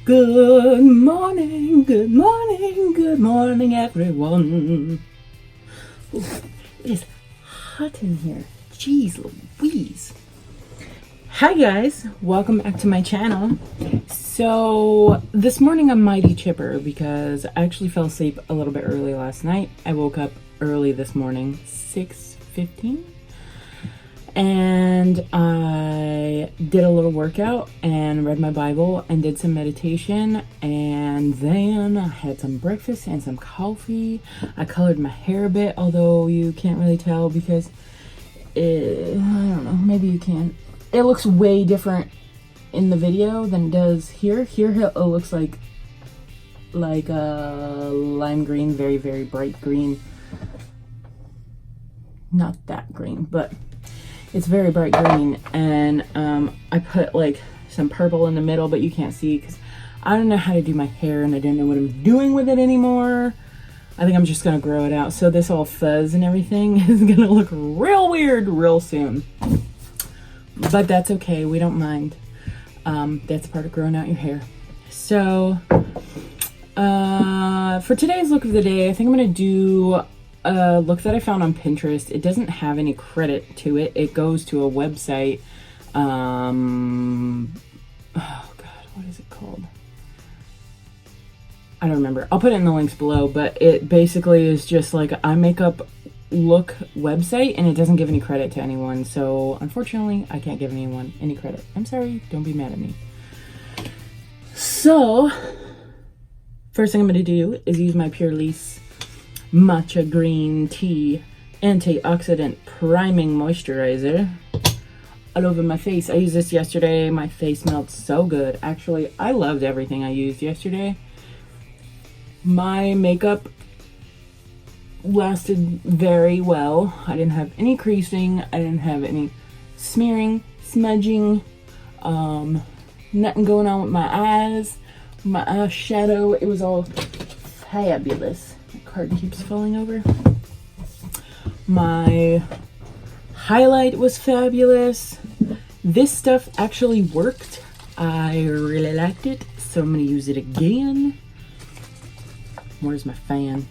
Good morning, good morning, good morning, everyone. Ooh, it is hot in here. Jeez Louise. Hi guys, welcome back to my channel. So this morning I'm mighty chipper because I actually fell asleep a little bit early last night. I woke up early this morning, 6:15. And I did a little workout and read my Bible and did some meditation, and then I had some breakfast and some coffee. I colored my hair a bit, although you can't really tell because I don't know, maybe you can. It looks way different in the video than it does here. Here it looks like a lime green, very, very bright green. Not that green, but it's very bright green, and I put like some purple in the middle, but you can't see because I don't know how to do my hair and I didn't know what I'm doing with it anymore. I think I'm just gonna grow it out. So this all fuzz and everything is gonna look real weird real soon. But that's okay, we don't mind. That's part of growing out your hair. So for today's look of the day, I think I'm gonna do a look that I found on Pinterest. It doesn't have any credit to it. It goes to a website. Oh god, what is it called? I don't remember. I'll put it in the links below, but it basically is just like a makeup look website, and it doesn't give any credit to anyone. So unfortunately, I can't give anyone any credit. I'm sorry, don't be mad at me. So first thing I'm going to do is use my Pure Lease matcha green tea antioxidant priming moisturizer all over my face. I used this yesterday. My face smelled so good. Actually, I loved everything I used yesterday. My makeup lasted very well. I didn't have any creasing. I didn't have any smearing, smudging, nothing going on with my eyes, my eyeshadow. It was all fabulous. Card keeps falling over. My highlight was fabulous. This stuff actually worked. I really liked it, so I'm gonna use it again. Where's my fan?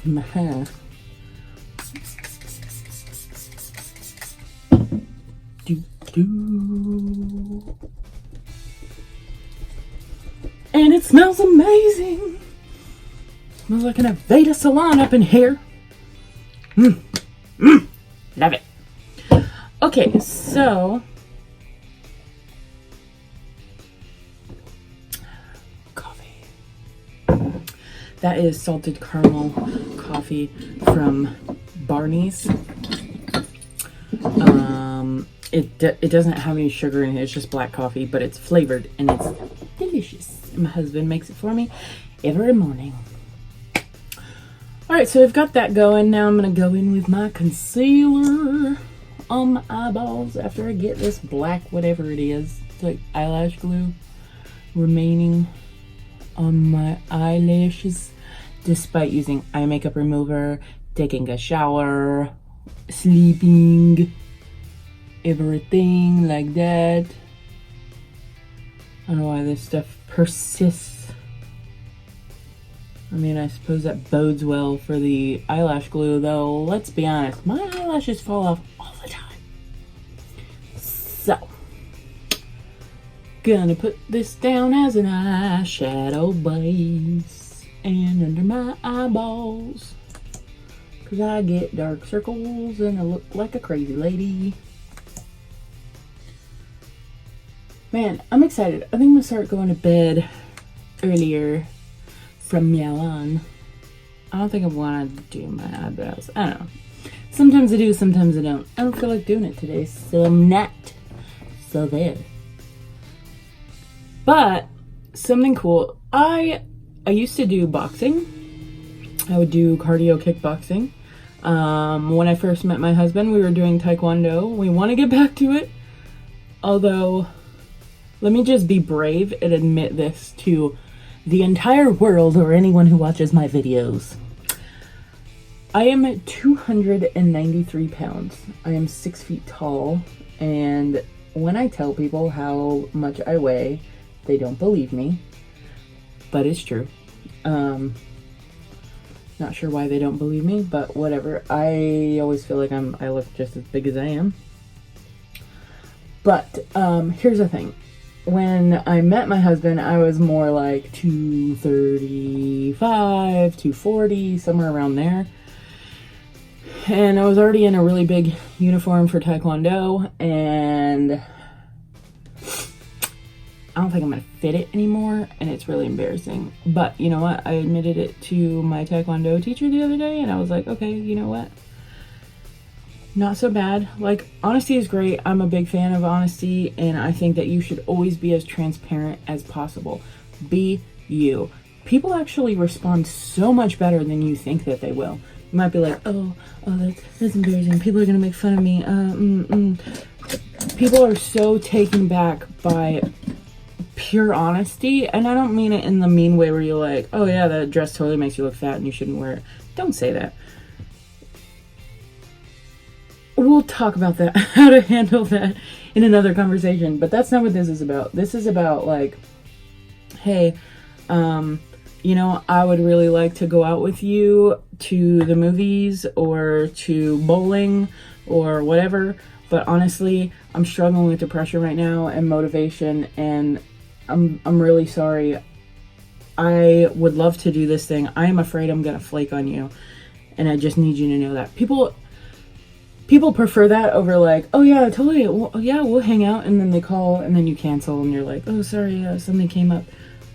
My hair. And it smells amazing. Smells like an Aveda salon up in here. Love it. Okay, so coffee. That is salted caramel coffee from Barney's. It doesn't have any sugar in it. It's just black coffee, but it's flavored and it's delicious. My husband makes it for me every morning. Alright, so I've got that going. Now I'm going to go in with my concealer on my eyeballs after I get this black, whatever it is. It's like eyelash glue remaining on my eyelashes. Despite using eye makeup remover, taking a shower, sleeping, everything like that. I don't know why this stuff persists. I mean, I suppose that bodes well for the eyelash glue, though, let's be honest, my eyelashes fall off all the time. So, gonna put this down as an eyeshadow base and under my eyeballs, because I get dark circles and I look like a crazy lady. Man, I'm excited. I think I'm gonna start going to bed earlier from now on. I don't think I want to do my eyebrows. I don't know. Sometimes I do, sometimes I don't. I don't feel like doing it today, so I'm not. So there. But something cool. I used to do boxing. I would do cardio kickboxing. When I first met my husband, we were doing taekwondo. We want to get back to it. Although, let me just be brave and admit this to the entire world or anyone who watches my videos. I am 293 pounds. I am 6 feet tall, and when I tell people how much I weigh, They don't believe me, but it's true. Not sure why they don't believe me, but whatever. I always feel like I look just as big as I am. But here's the thing. When I met my husband, I was more like 235, 240, somewhere around there. And I was already in a really big uniform for Taekwondo, and I don't think I'm going to fit it anymore, and it's really embarrassing. But you know what? I admitted it to my Taekwondo teacher the other day, and I was like, okay, you know what? Not so bad. Like, honesty is great. I'm a big fan of honesty, and I think that you should always be as transparent as possible. Be you. People actually respond so much better than you think that they will. You might be like, oh, that's embarrassing. People are going to make fun of me. People are so taken back by pure honesty, and I don't mean it in the mean way where you're like, oh yeah, that dress totally makes you look fat and you shouldn't wear it. Don't say that. We'll talk about that, how to handle that in another conversation, but that's not what this is about. This is about like, hey, you know, I would really like to go out with you to the movies or to bowling or whatever, but honestly, I'm struggling with depression right now and motivation, and I'm really sorry. I would love to do this thing. I am afraid I'm gonna flake on you, and I just need you to know that. People prefer that over like, oh yeah, totally, well, yeah, we'll hang out, and then they call, and then you cancel, and you're like, oh sorry, something came up.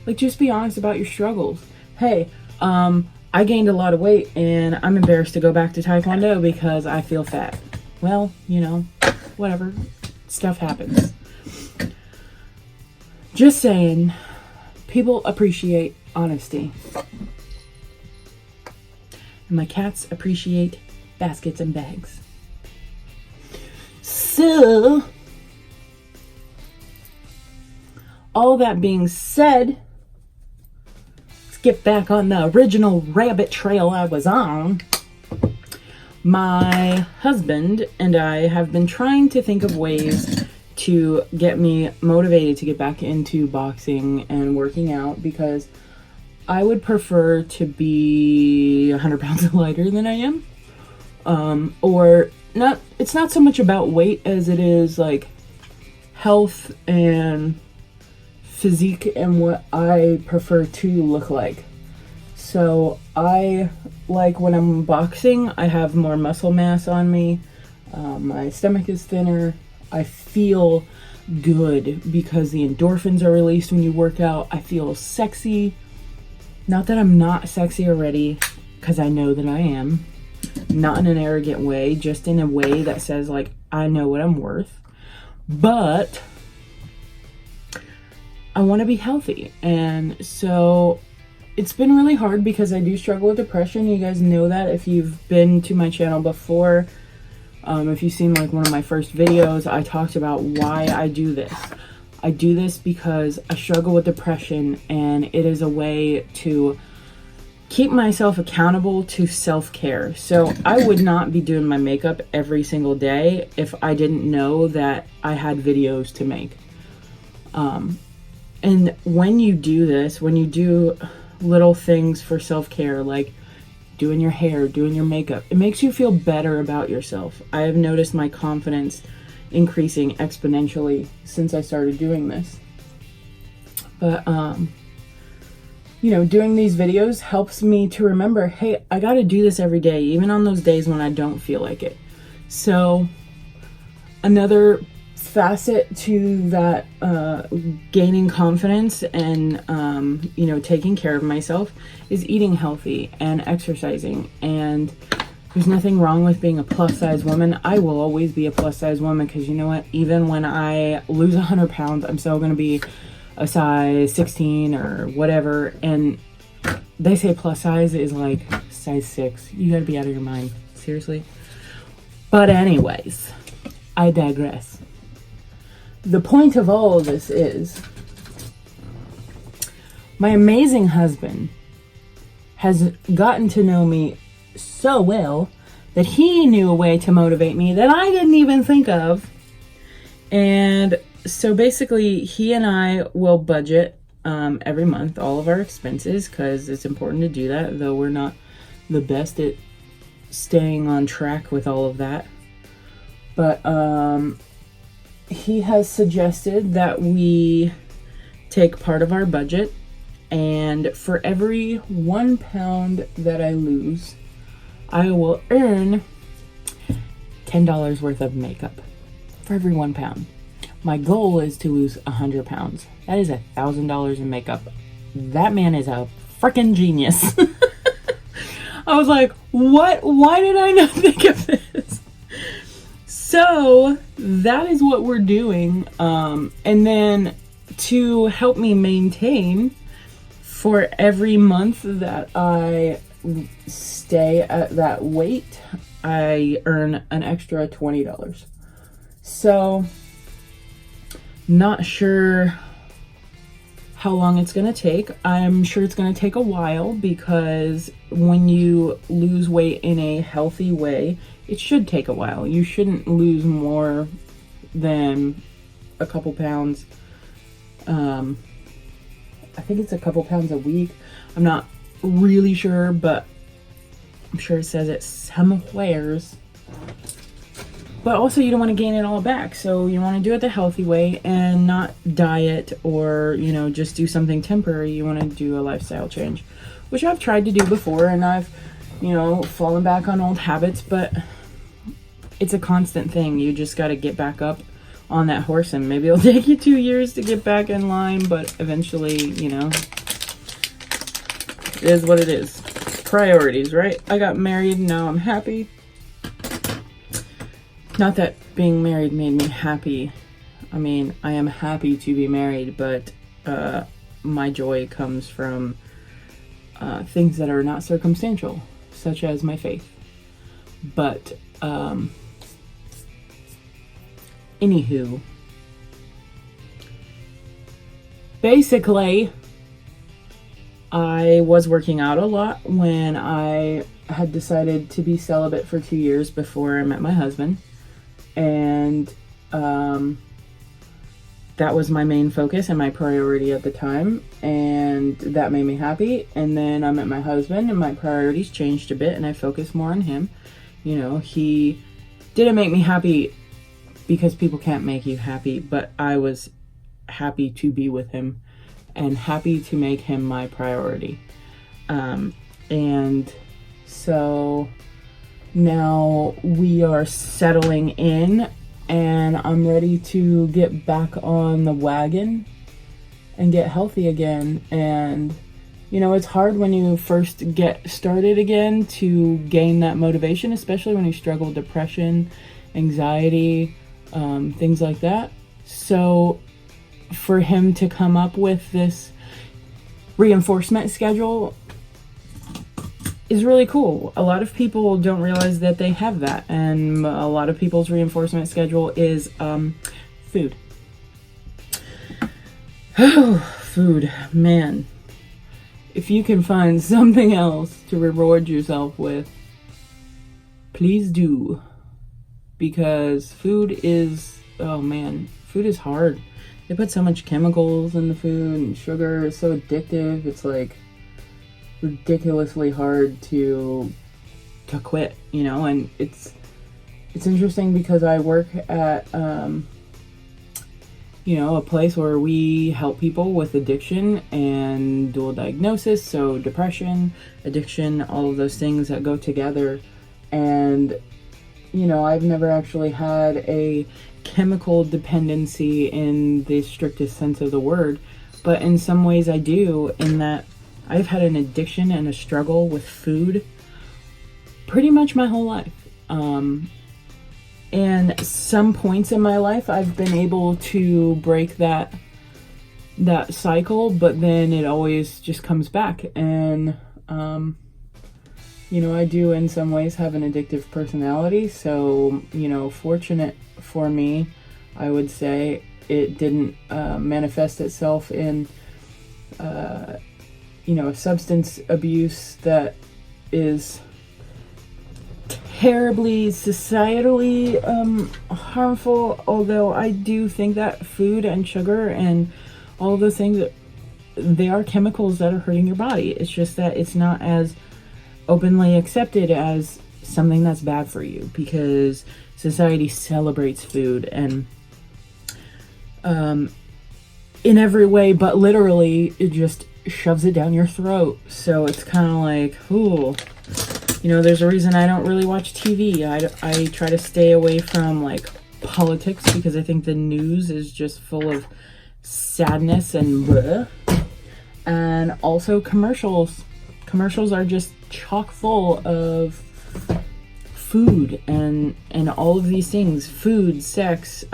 Like, just be honest about your struggles. Hey, I gained a lot of weight, and I'm embarrassed to go back to Taekwondo because I feel fat. Well, you know, whatever, stuff happens. Just saying, people appreciate honesty. And my cats appreciate baskets and bags. So, all that being said, let's get back on the original rabbit trail I was on. My husband and I have been trying to think of ways to get me motivated to get back into boxing and working out, because I would prefer to be 100 pounds lighter than I am. Or not, it's not so much about weight as it is like health and physique and what I prefer to look like. So I like when I'm boxing, I have more muscle mass on me. My stomach is thinner. I feel good because the endorphins are released when you work out. I feel sexy. Not that I'm not sexy already, because I know that I am. Not in an arrogant way, just in a way that says like, I know what I'm worth. But I want to be healthy. And so it's been really hard because I do struggle with depression. You guys know that if you've been to my channel before. If you've seen like one of my first videos, I talked about why I do this. I do this because I struggle with depression, and it is a way to keep myself accountable to self-care. So I would not be doing my makeup every single day if I didn't know that I had videos to make. And when you do this, when you do little things for self-care, like doing your hair, doing your makeup, it makes you feel better about yourself. I have noticed my confidence increasing exponentially since I started doing this. But, you know, doing these videos helps me to remember, hey, I got to do this every day, even on those days when I don't feel like it. So another facet to that gaining confidence and you know, taking care of myself is eating healthy and exercising. And there's nothing wrong with being a plus size woman. I will always be a plus size woman, because you know what, even when I lose 100 pounds, I'm still gonna be a size 16 or whatever. And they say plus size is like size 6. You gotta be out of your mind, seriously. But anyways, I digress. The point of all of this is, my amazing husband has gotten to know me so well that he knew a way to motivate me that I didn't even think of. And So basically, he and I will budget every month all of our expenses, because it's important to do that, though we're not the best at staying on track with all of that. But he has suggested that we take part of our budget, and for every 1 pound that I lose, I will earn $10 worth of makeup for every 1 pound. My goal is to lose 100 pounds. That is $1,000 in makeup. That man is a freaking genius. I was like, what? Why did I not think of this? So that is what we're doing. And then to help me maintain, for every month that I stay at that weight, I earn an extra $20. So, not sure how long it's going to take. I'm sure it's going to take a while, because when you lose weight in a healthy way, it should take a while. You shouldn't lose more than a couple pounds. I think it's a couple pounds a week. I'm not really sure, but I'm sure it says it somewheres. But also, you don't want to gain it all back. So you want to do it the healthy way and not diet or, just do something temporary. You want to do a lifestyle change, which I've tried to do before, and I've, fallen back on old habits, but it's a constant thing. You just got to get back up on that horse, and maybe it'll take you 2 years to get back in line, but eventually, it is what it is. Priorities, right? I got married, and now I'm happy. Not that being married made me happy. I mean, I am happy to be married, but my joy comes from things that are not circumstantial, such as my faith. But anywho, basically, I was working out a lot when I had decided to be celibate for 2 years before I met my husband. And that was my main focus and my priority at the time, and that made me happy. And then I met my husband, and my priorities changed a bit, and I focused more on him. He didn't make me happy, because people can't make you happy, but I was happy to be with him and happy to make him my priority. And so now we are settling in, and I'm ready to get back on the wagon and get healthy again. And it's hard when you first get started again to gain that motivation, especially when you struggle with depression, anxiety, things like that. So for him to come up with this reinforcement schedule is really cool. A lot of people don't realize that they have that, and a lot of people's reinforcement schedule is food. Oh, food, man. If you can find something else to reward yourself with, please do. Because food is, food is hard. They put so much chemicals in the food, and sugar is so addictive. It's like ridiculously hard to quit, and it's interesting because I work at a place where we help people with addiction and dual diagnosis, so depression, addiction, all of those things that go together. And I've never actually had a chemical dependency in the strictest sense of the word, but in some ways I do, in that I've had an addiction and a struggle with food pretty much my whole life. And some points in my life I've been able to break that cycle, but then it always just comes back. And I do in some ways have an addictive personality, so fortunate for me, I would say, it didn't manifest itself in substance abuse that is terribly societally harmful, although I do think that food and sugar and all those things, they are chemicals that are hurting your body. It's just that it's not as openly accepted as something that's bad for you, because society celebrates food and in every way but literally it just shoves it down your throat. So it's kind of like, ooh, you know, there's a reason I don't really watch TV. I try to stay away from like politics, because I think the news is just full of sadness and bleh. And also commercials. Commercials are just chock full of food and all of these things, food, sex,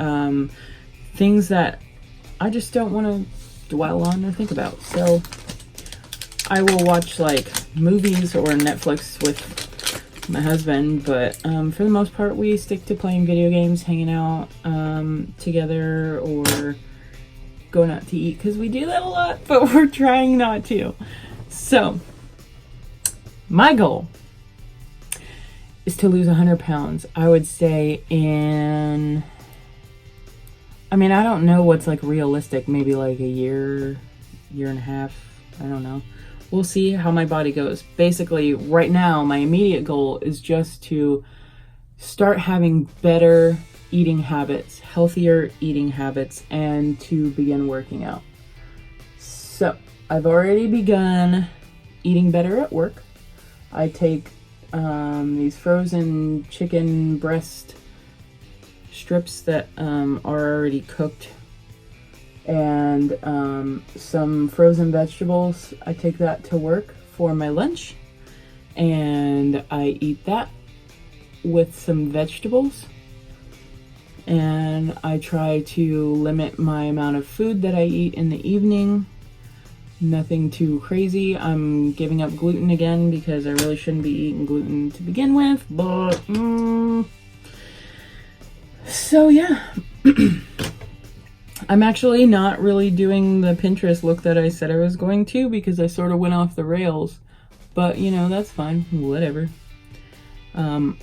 things that I just don't want to dwell on or think about. So I will watch like movies or Netflix with my husband, but for the most part we stick to playing video games, hanging out together, or going out to eat, because we do that a lot, but we're trying not to. So my goal is to lose 100 pounds. I would say I mean, I don't know what's like realistic, maybe like a year and a half, I don't know. We'll see how my body goes. Basically, right now, my immediate goal is just to start having better eating habits, healthier eating habits, and to begin working out. So, I've already begun eating better at work. I take these frozen chicken breast strips that are already cooked, and some frozen vegetables. I take that to work for my lunch, and I eat that with some vegetables, and I try to limit my amount of food that I eat in the evening. Nothing too crazy. I'm giving up gluten again, because I really shouldn't be eating gluten to begin with, but so yeah. I'm actually not really doing the Pinterest look that I said I was going to, because I sort of went off the rails, but you know, that's fine, whatever. I'm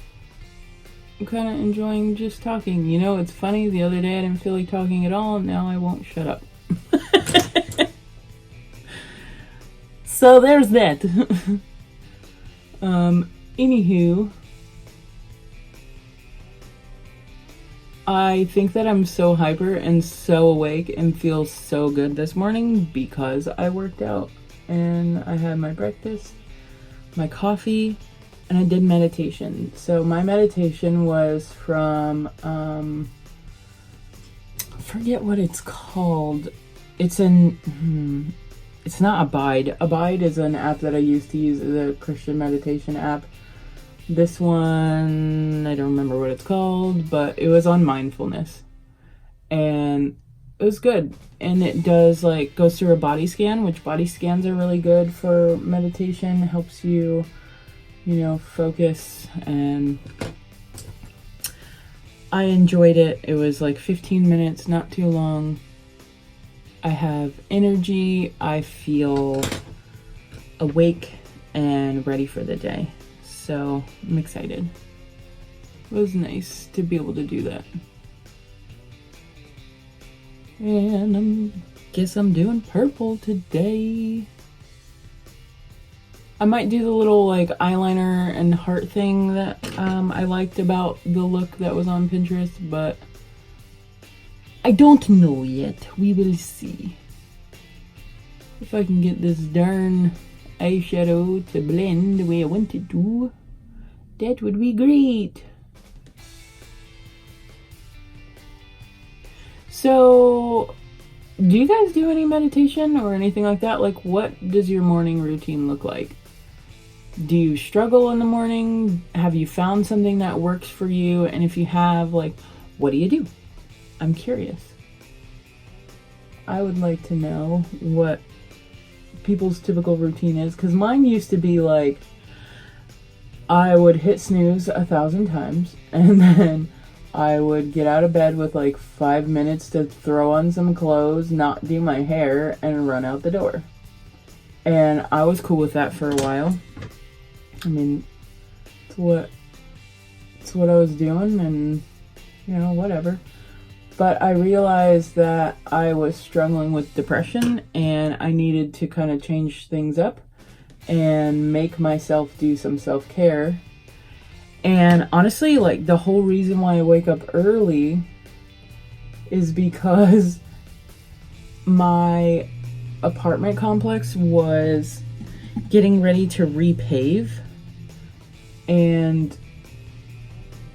kind of enjoying just talking. You know, it's funny, the other day I didn't feel like talking at all, and now I won't shut up. So there's that. Anywho, I think that I'm so hyper and so awake and feel so good this morning because I worked out and I had my breakfast, my coffee, and I did meditation. So my meditation was from, I forget what it's called. It's it's not Abide. Abide is an app that I used to use, as a Christian meditation app. This one, I don't remember what it's called, but it was on mindfulness. And it was good. And it does, like, goes through a body scan, which body scans are really good for meditation. It helps you, you know, focus. And I enjoyed it. It was like 15 minutes, not too long. I have energy. I feel awake and ready for the day. So I'm excited. It was nice to be able to do that. And I guess I'm doing purple today. I might do the little like eyeliner and heart thing that I liked about the look that was on Pinterest, but I don't know yet. We will see. If I can get this darn eyeshadow to blend the way I want it to, that would be great. So, do you guys do any meditation or anything like that? Like, what does your morning routine look like? Do you struggle in the morning? Have you found something that works for you? And if you have, like, what do you do? I'm curious. I would like to know what people's typical routine is, because mine used to be like, I would hit snooze 1,000 times, and then I would get out of bed with like 5 minutes to throw on some clothes, not do my hair, and run out the door. And I was cool with that for a while. I mean, it's what that's what I was doing, and you know, whatever. But I realized that I was struggling with depression and I needed to kind of change things up and make myself do some self-care. And honestly, like, the whole reason why I wake up early is because my apartment complex was getting ready to repave, and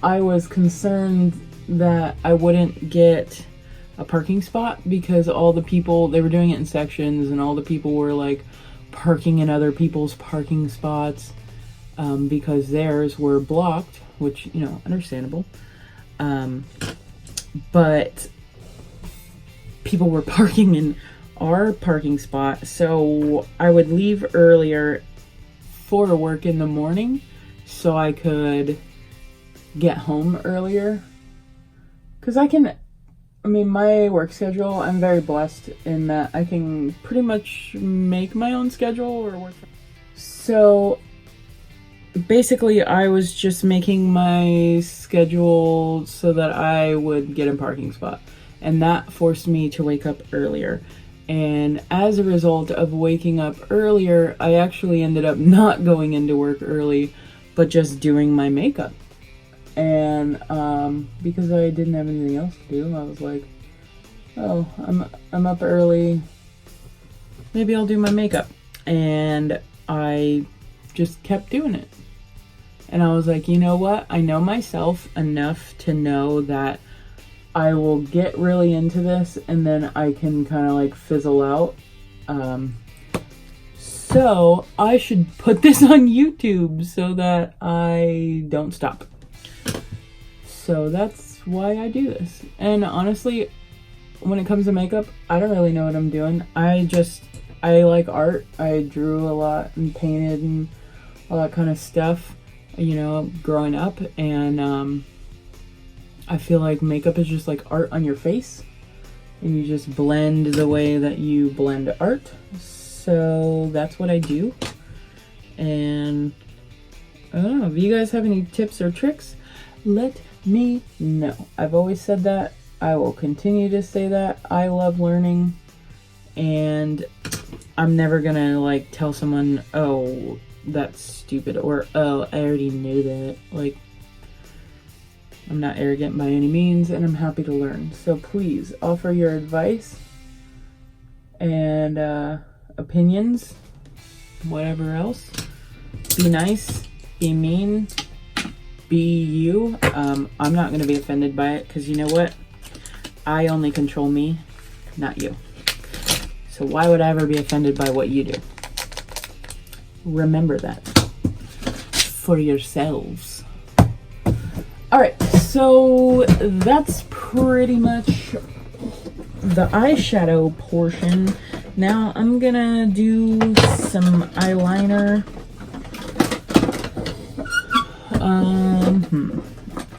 I was concerned that I wouldn't get a parking spot because all the people, they were doing it in sections, and all the people were like parking in other people's parking spots because theirs were blocked, which, you know, understandable. But people were parking in our parking spot, so I would leave earlier for work in the morning so I could get home earlier. Because my work schedule, I'm very blessed in that I can pretty much make my own schedule or work. So basically, I was just making my schedule so that I would get a parking spot. And that forced me to wake up earlier. And as a result of waking up earlier, I actually ended up not going into work early, but just doing my makeup. And because I didn't have anything else to do, I was like, oh, I'm up early, maybe I'll do my makeup. And I just kept doing it. And I was like, you know what? I know myself enough to know that I will get really into this and then I can kind of like fizzle out. So I should put this on YouTube so that I don't stop. So that's why I do this. And honestly, when it comes to makeup, I don't really know what I'm doing. I like art. I drew a lot and painted and all that kind of stuff, you know, growing up. And I feel like makeup is just like art on your face. And you just blend the way that you blend art. So that's what I do. And I don't know, if you guys have any tips or tricks, let me know. I've always said that. I will continue to say that. I love learning, and I'm never gonna like tell someone, oh, that's stupid, or oh, I already knew that. Like, I'm not arrogant by any means, and I'm happy to learn. So please offer your advice and opinions, whatever else. Be nice, be mean, be you. I'm not going to be offended by it because you know what? I only control me, not you. So why would I ever be offended by what you do? Remember that for yourselves. Alright, so that's pretty much the eyeshadow portion. Now I'm gonna do some eyeliner.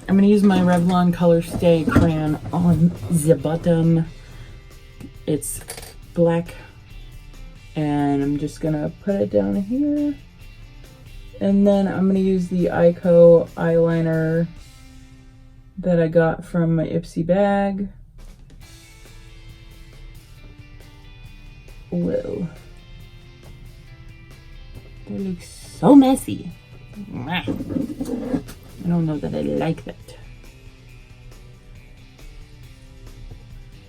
I'm gonna use my Revlon Color Stay crayon on the bottom. It's black, and I'm just gonna put it down here. And then I'm gonna use the Ico eyeliner that I got from my Ipsy bag. Whoa. That looks so messy. I don't know that I like that.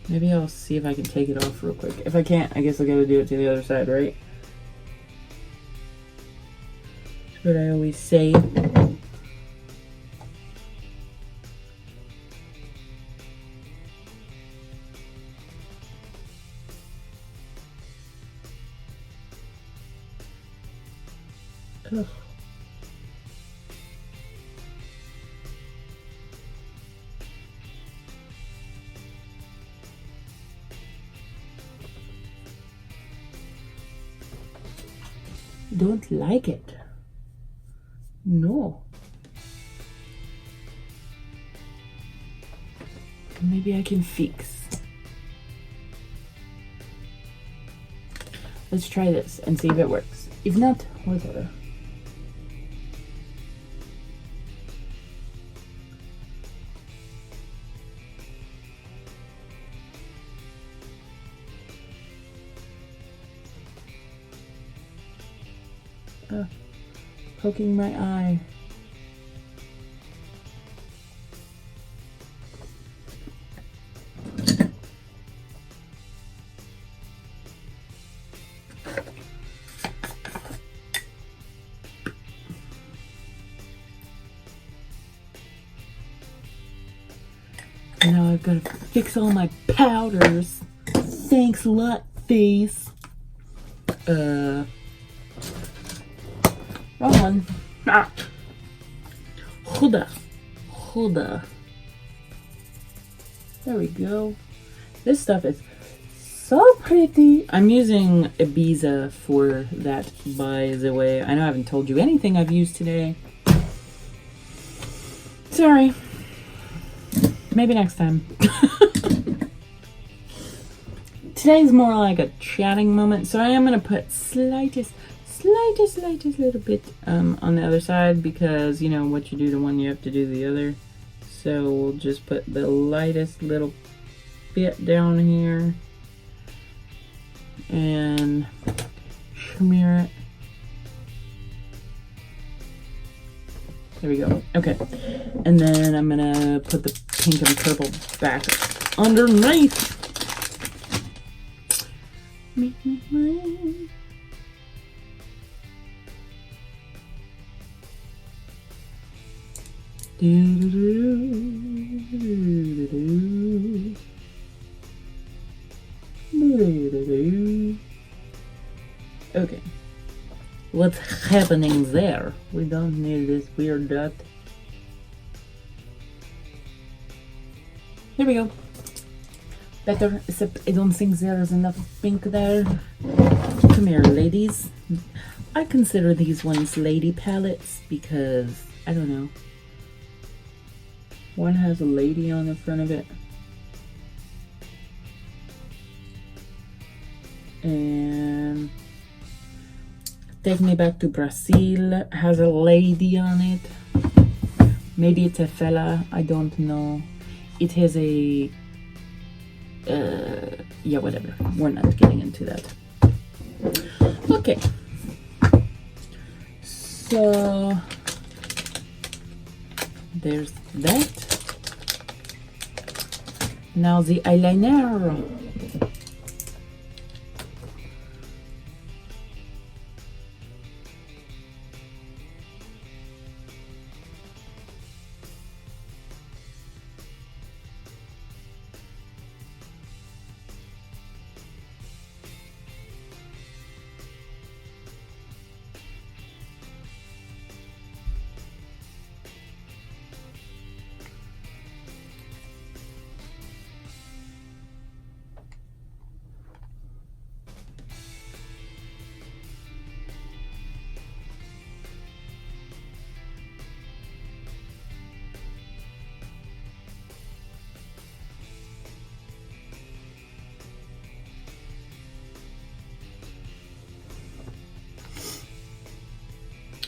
Maybe I'll see if I can take it off real quick. If I can't, I guess I gotta do it to the other side, right? That's what I always say. Ugh. Don't like it. No. Maybe I can fix. Let's try this and see if it works. If not, whatever. poking my eye. Now I've got to fix all my powders. Thanks a lot, face. Wrong one. Ah. Huda. There we go. This stuff is so pretty. I'm using Ibiza for that, by the way. I know I haven't told you anything I've used today. Sorry. Maybe next time. Today's more like a chatting moment, so I am going to put slightest little bit on the other side, because, you know, what you do to one, you have to do the other. So we'll just put the lightest little bit down here and smear it. There we go. Okay. And then I'm gonna put the pink and purple back underneath. Okay. What's happening there? We don't need this weird dot. There we go. Better, except I don't think there is enough pink there. Come here, ladies. I consider these ones lady palettes because, I don't know. One has a lady on the front of it. And Take Me Back to Brazil has a lady on it. Maybe it's a fella, I don't know. It has a yeah, whatever, we're not getting into that. Okay, so there's that. Now the eyeliner.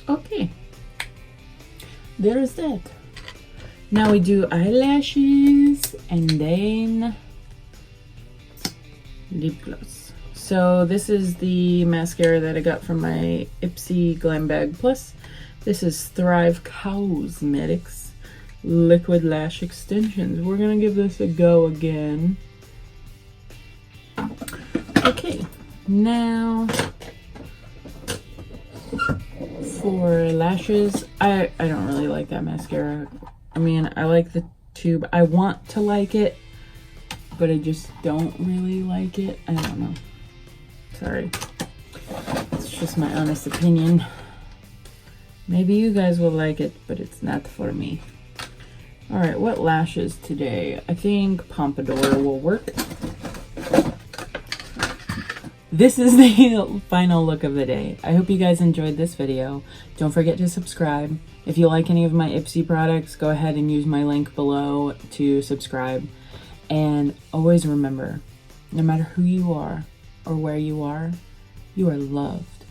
Okay, there's that. Now we do eyelashes and then lip gloss. So this is the mascara that I got from my Ipsy Glam Bag Plus. This is Thrive Cosmetics Liquid Lash Extensions. We're gonna give this a go again. Okay, now for lashes, I don't really like that mascara. I mean, I like the tube. I want to like it, but I just don't really like it. I don't know. Sorry. It's just my honest opinion. Maybe you guys will like it, but it's not for me. Alright, what lashes today? I think Pompadour will work. This is the final look of the day. I hope you guys enjoyed this video. Don't forget to subscribe. If you like any of my Ipsy products, go ahead and use my link below to subscribe. And always remember, no matter who you are or where you are loved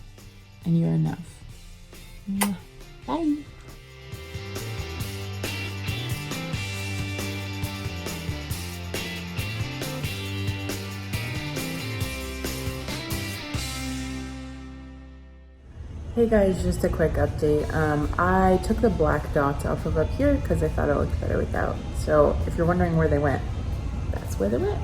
and you're enough. Bye. Hey guys, just a quick update. I took the black dots off of up here because I thought it looked better without. So if you're wondering where they went, that's where they went.